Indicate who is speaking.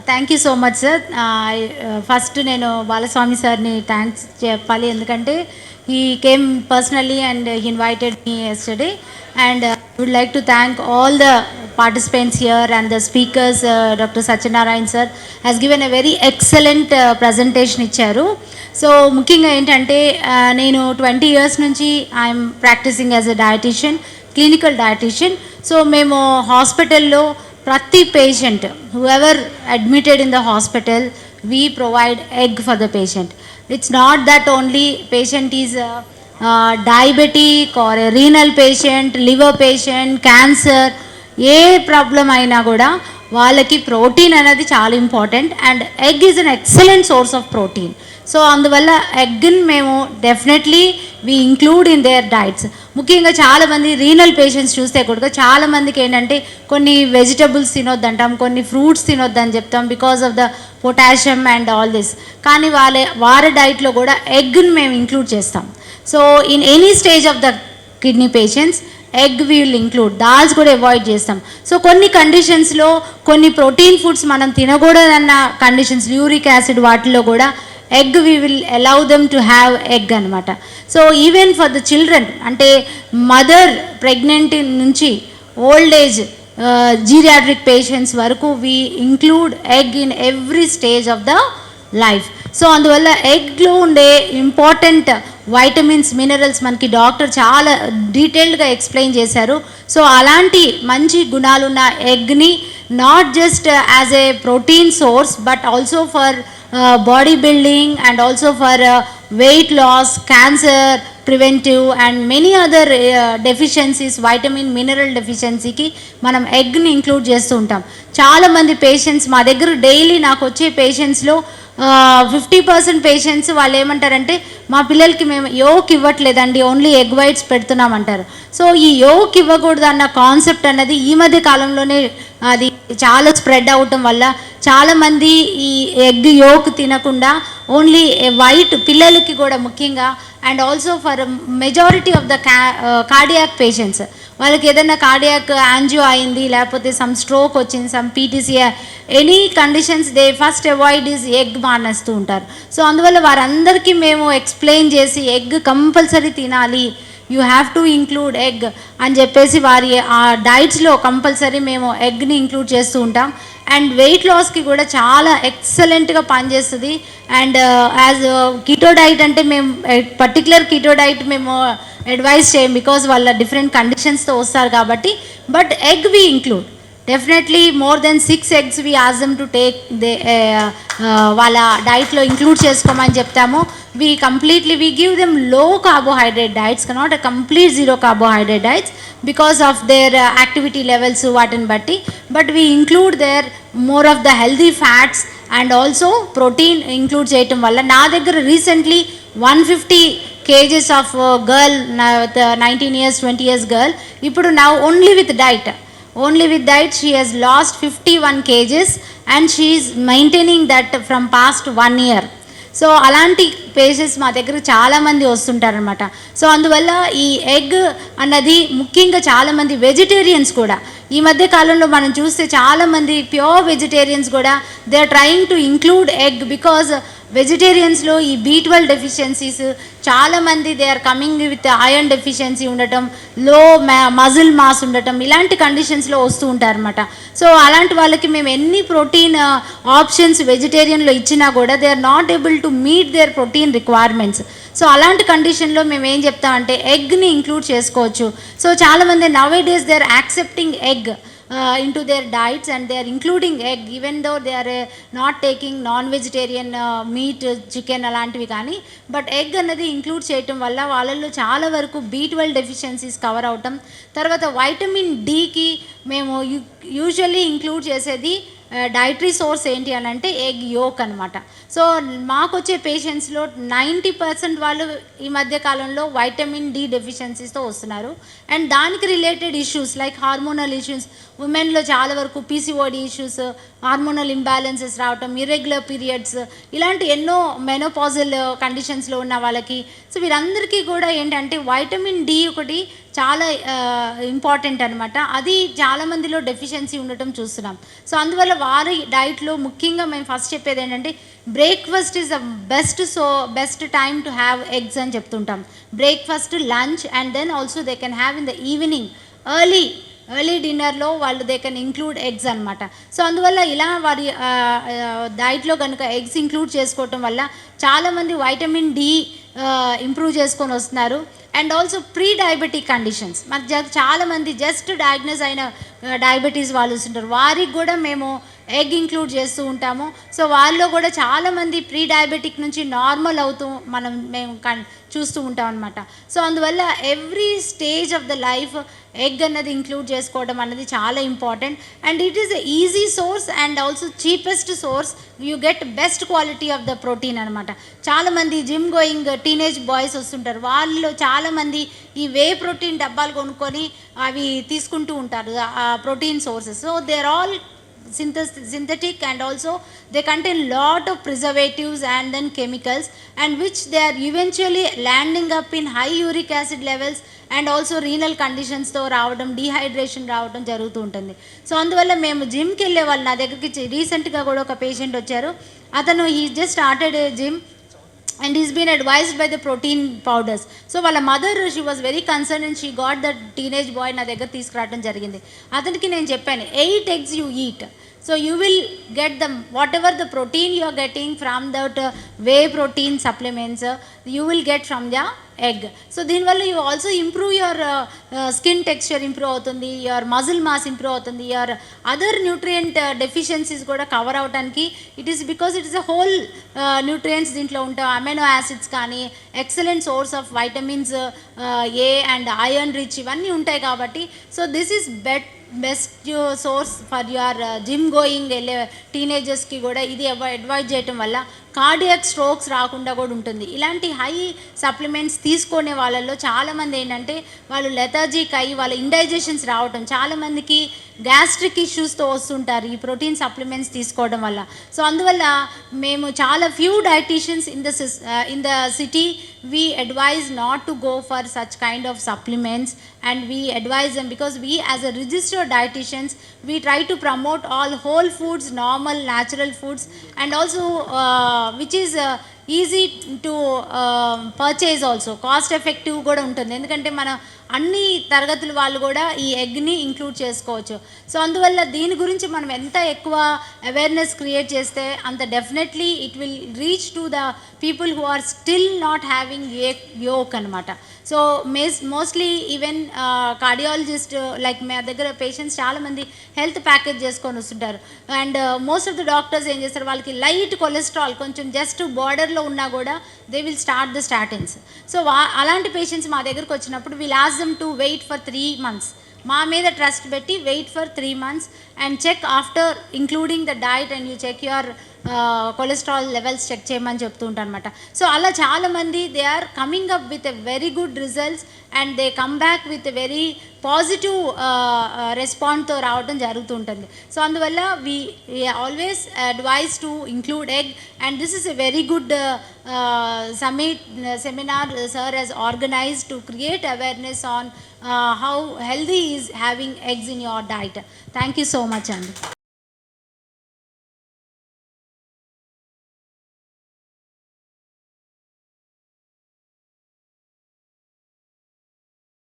Speaker 1: Thank you so much sir. First నేను బాలస్వామి సార్ని thanks చెప్పాలి, ఎందుకంటే he came personally and he invited me yesterday, and would like to thank all the participants here and the speakers. Doctor Satyanarayana sir has given a very excellent presentation ఇచ్చారు. So ముఖ్యంగా ఏంటంటే నేను 20 years నుంచి I'm practising as a dietitian, clinical dietitian. So మేము హాస్పిటల్లో ప్రతి patient whoever admitted in the hospital, we provide egg for the patient. It's not that only patient is diabetic or a renal patient, liver patient, cancer, ఏ problem అయినా కూడా వాళ్ళకి protein అనేది చాలా important, and egg is an excellent source of protein. So అందువల్ల ఎగ్ని మేము definitely we include in their diets. ముఖ్యంగా చాలామంది రీనల్ పేషెంట్స్ చూస్తే కూడా చాలామందికి ఏంటంటే కొన్ని వెజిటబుల్స్ తినొద్దంటాం, కొన్ని ఫ్రూట్స్ తినొద్దని చెప్తాం because of the potassium and all this. కానీ వారి డైట్లో కూడా ఎగ్ని మేము ఇంక్లూడ్ చేస్తాం. So in any stage of the kidney patients egg we will include. Dals కూడా అవాయిడ్ చేస్తాం. సో కొన్ని కండిషన్స్లో కొన్ని ప్రోటీన్ ఫుడ్స్ మనం తినకూడదన్న కండిషన్స్, యూరిక్ యాసిడ్, వాటిల్లో కూడా egg we will allow them to have egg అనమాట. So even for the children, అంటే మదర్ ప్రెగ్నెంట్ నుంచి ఓల్డ్ ఏజ్ జీరియాట్రిక్ పేషెంట్స్ వరకు we include egg in every stage of the life. So అందువల్ల ఎగ్లో ఉండే important vitamins, minerals మనకి doctor చాలా డీటెయిల్డ్గా ఎక్స్ప్లెయిన్ చేశారు. సో అలాంటి మంచి గుణాలున్న ఎగ్ని not just as a protein source but also for body building and also for weight loss, cancer preventive and many other deficiencies, vitamin mineral డెఫిషియన్సీకి మనం ఎగ్ని ఇంక్లూడ్ చేస్తూ ఉంటాం. చాలామంది పేషెంట్స్ మా దగ్గర డైలీ నాకు వచ్చే పేషెంట్స్లో 50% పేషెంట్స్ వాళ్ళు ఏమంటారంటే మా పిల్లలకి మేము యోక్ ఇవ్వట్లేదండి, ఓన్లీ ఎగ్ వైట్స్ పెడుతున్నామంటారు. సో ఈ యోక్ ఇవ్వకూడదు అన్న కాన్సెప్ట్ అన్నది ఈ మధ్య కాలంలోనే అది చాలా స్ప్రెడ్ అవటం వల్ల చాలామంది ఈ ఎగ్ యోక్ తినకుండా ఓన్లీ వైట్ పిల్లలకి కూడా ముఖ్యంగా, and also for majority of the cardiac patients, వాళ్ళకి ఏదైనా కార్డియాక్ యాంజియో అయింది, లేకపోతే సమ్ స్ట్రోక్ వచ్చింది, some PTC, any conditions they first avoid is egg మానేస్తూ ఉంటారు. సో అందువల్ల వారందరికీ మేము ఎక్స్ప్లెయిన్ చేసి ఎగ్ కంపల్సరీ తినాలి, you have to include egg అని చెప్పేసి వారి ఆ డైట్స్లో కంపల్సరీ మేము ఎగ్ని ఇంక్లూడ్ చేస్తూ ఉంటాం. అండ్ వెయిట్ లాస్కి కూడా చాలా ఎక్సలెంట్గా పనిచేస్తుంది. అండ్ యాజ్ కీటో డైట్ అంటే మేము పర్టికులర్ కీటో డైట్ మేము అడ్వైస్ చేయం, బికాజ్ వాళ్ళ డిఫరెంట్ కండిషన్స్తో వస్తారు కాబట్టి. But egg we include definitely more than 6 eggs we ask them to take వాళ్ళ డైట్లో ఇంక్లూడ్ చేసుకోమని చెప్తాము. we give them low carbohydrate diets, not a complete zero carbohydrate diets because of their activity levels వాటిని బట్టి, but we include their more of the healthy fats and also protein include చేయటం వల్ల నా దగ్గర recently 150 kgs of girl, 19 years 20 years girl, ఇప్పుడు now only with diet she has lost 51 kgs and she is maintaining that from past 1 year. So అలాంటి patients మా దగ్గర చాలామంది వస్తుంటారనమాట. So అందువల్ల ఈ ఎగ్ అన్నది ముఖ్యంగా చాలామంది వెజిటేరియన్స్ కూడా ఈ మధ్య కాలంలో మనం చూస్తే చాలామంది ప్యూర్ వెజిటేరియన్స్ కూడా they are trying to include egg, because వెజిటేరియన్స్లో ఈ B12 డెఫిషియన్సీస్ చాలామంది they are coming with iron deficiency ఉండటం, లో మజిల్ మాస్ ఉండటం, ఇలాంటి కండిషన్స్లో వస్తూ ఉంటారనమాట. సో అలాంటి వాళ్ళకి మేము ఎన్ని ప్రోటీన్ ఆప్షన్స్ వెజిటేరియన్లో ఇచ్చినా కూడా they are not able to meet their protein requirements. So అలాంటి కండిషన్లో మేము ఏం చెప్తామంటే ఎగ్ని ఇంక్లూడ్ చేసుకోవచ్చు. సో చాలామంది nowadays they are accepting egg into their diets and they are including egg even though they are not taking non-vegetarian meat, chicken అలాంటివి కానీ, but egg అన్నది ఇంక్లూడ్ చేయటం వల్ల వాళ్ళల్లో చాలా వరకు B12 డెఫిషియన్సీస్ కవర్ అవటం. తర్వాత వైటమిన్ Dకి మేము యూజువల్లీ ఇంక్లూడ్ చేసేది డైటరీ సోర్స్ ఏంటి అని అంటే ఎగ్ యోక్ అనమాట. సో మాకు వచ్చే పేషెంట్స్లో 90% వాళ్ళు ఈ మధ్య కాలంలో వైటమిన్ D డెఫిషియన్సీస్తో వస్తున్నారు. అండ్ దానికి related issues like hormonal issues, ఉమెన్లో చాలా వరకు PCOD ఇష్యూస్, హార్మోనల్ ఇంబ్యాలెన్సెస్ రావటం, ఇర్రెగ్యులర్ పీరియడ్స్, ఇలాంటి ఎన్నో మెనోపాజల్ కండిషన్స్లో ఉన్న వాళ్ళకి. సో వీరందరికీ కూడా ఏంటంటే వైటమిన్ D ఒకటి చాలా ఇంపార్టెంట్ అనమాట. అది చాలా మందిలో డెఫిషియన్సీ ఉండటం చూస్తున్నాం. సో అందువల్ల వారి డైట్లో ముఖ్యంగా మేము ఫస్ట్ చెప్పేది ఏంటంటే breakfast is the best time to have eggs అని చెప్తుంటాం. Breakfast, lunch and then also they can have in the evening early డిన్నర్లో వాళ్ళు దే కెన్ ఇంక్లూడ్ ఎగ్స్ అనమాట. సో అందువల్ల ఇలా వారి డైట్లో కనుక ఎగ్స్ ఇంక్లూడ్ చేసుకోవటం వల్ల చాలామంది వైటమిన్ డి ఇంప్రూవ్ చేసుకొని వస్తున్నారు. And also pre diabetic conditions మనకు చాలామంది జస్ట్ డయాగ్నోస్ అయిన డయాబెటీస్ వాళ్ళు ఉంటారు, వారికి కూడా మేము ఎగ్ ఇంక్లూడ్ చేస్తూ ఉంటాము. సో వాళ్ళలో కూడా చాలామంది ప్రీ డయాబెటిక్ నుంచి నార్మల్ అవుతూ మేము చూస్తూ ఉంటాం అనమాట. సో అందువల్ల every stage of the life egg అన్నది ఇంక్లూడ్ చేసుకోవడం అన్నది చాలా important. And it is a easy source and also cheapest source. You get best quality of the protein అనమాట. చాలామంది జిమ్ గోయింగ్ టీనేజ్ బాయ్స్ వస్తుంటారు, వాళ్ళు చాలామంది ఈ వే ప్రోటీన్ డబ్బాలు కొనుక్కొని అవి తీసుకుంటూ ఉంటారు, ఆ protein sources. So they are all synthetic and also they contain lot of preservatives and then chemicals, and which they are eventually landing up in high uric acid levels and also renal conditions తో రావడం, dehydration రావడం జరుగుతూ ఉంటుంది. So అందువల్ల మేము జిమ్కి వెళ్ళే వాళ్ళు, నా దగ్గరికి రీసెంట్గా కూడా ఒక పేషెంట్ వచ్చారు, అతను he just started a gym and he's been advised by the protein powders. So వాళ్ళ mother she was very concern and she got that teenage boy నా దగ్గర తీసుకురావడం జరిగింది. అతనికి నేను చెప్పాను 8 eggs you eat, so you will get the whatever the protein you are getting from that whey protein supplements, you will get from the egg. So దీనివల్ల you also improve your skin texture improve అవుతుంది, your muscle mass improve అవుతుంది, your other nutrient deficiencies కూడా cover అవడానికి it is because it is a whole nutrients దీంట్లో ఉంటాయి. Amino acids కానీ excellent source of vitamins A and iron rich ఇవన్నీ ఉంటాయి కాబట్టి. So this is best source for your gym going వెళ్ళే టీనేజర్స్కి కూడా ఇది అడ్వైజ్ చేయటం వల్ల కార్డియాక్ స్ట్రోక్స్ రాకుండా కూడా ఉంటుంది. ఇలాంటి హై సప్లిమెంట్స్ తీసుకునే వాళ్ళల్లో చాలామంది ఏంటంటే వాళ్ళు లెథార్జిక్ అయ్యి వాళ్ళ ఇండైజెషన్స్ రావటం, చాలామందికి గ్యాస్ట్రిక్ ఇష్యూస్తో వస్తుంటారు ఈ ప్రోటీన్ సప్లిమెంట్స్ తీసుకోవడం వల్ల. సో అందువల్ల మేము చాలా few dietitians in the city we advise not to go for such kind of supplements, and we advise them because we as a registered dietitians we try to promote all whole foods, normal natural foods, and also which is easy to purchase, also cost effective కూడా ఉంటుంది. ఎందుకంటే మన అన్ని తరగతుల వాళ్ళు కూడా ఈ ఎగ్ని include చేసుకోవచ్చు. సో అందువల్ల దీని గురించి మనం ఎంత ఎక్కువ అవేర్నెస్ క్రియేట్ చేస్తే అంత definitely it will reach to the people who are still not having yolk అనమాట. So mostly even cardiologist like మా దగ్గర పేషెంట్స్ చాలామంది హెల్త్ ప్యాకేజ్ చేసుకొని వస్తుంటారు. And most of the doctors ఏం చేస్తారు, వాళ్ళకి లైట్ కొలెస్ట్రాల్ కొంచెం జస్ట్ బార్డర్లో ఉన్నా కూడా they will start the statins. So అలాంటి పేషెంట్స్ మా దగ్గరకు వచ్చినప్పుడు will ask them to wait for 3 months. మా మీద ట్రస్ట్ పెట్టి wait for 3 months and check after including the diet and you check your cholesterol levels check చేయమని చెప్తూ ఉంటాను అనమాట. సో అలా చాలామంది they are coming up with a very good results and they come back with a very positive రెస్పాండ్తో రావడం జరుగుతుంటుంది. So అందువల్ల we always advise to include egg, and this is a very good seminar sir has organized to create awareness on how healthy is having eggs in your diet. Thank you so much, Andy.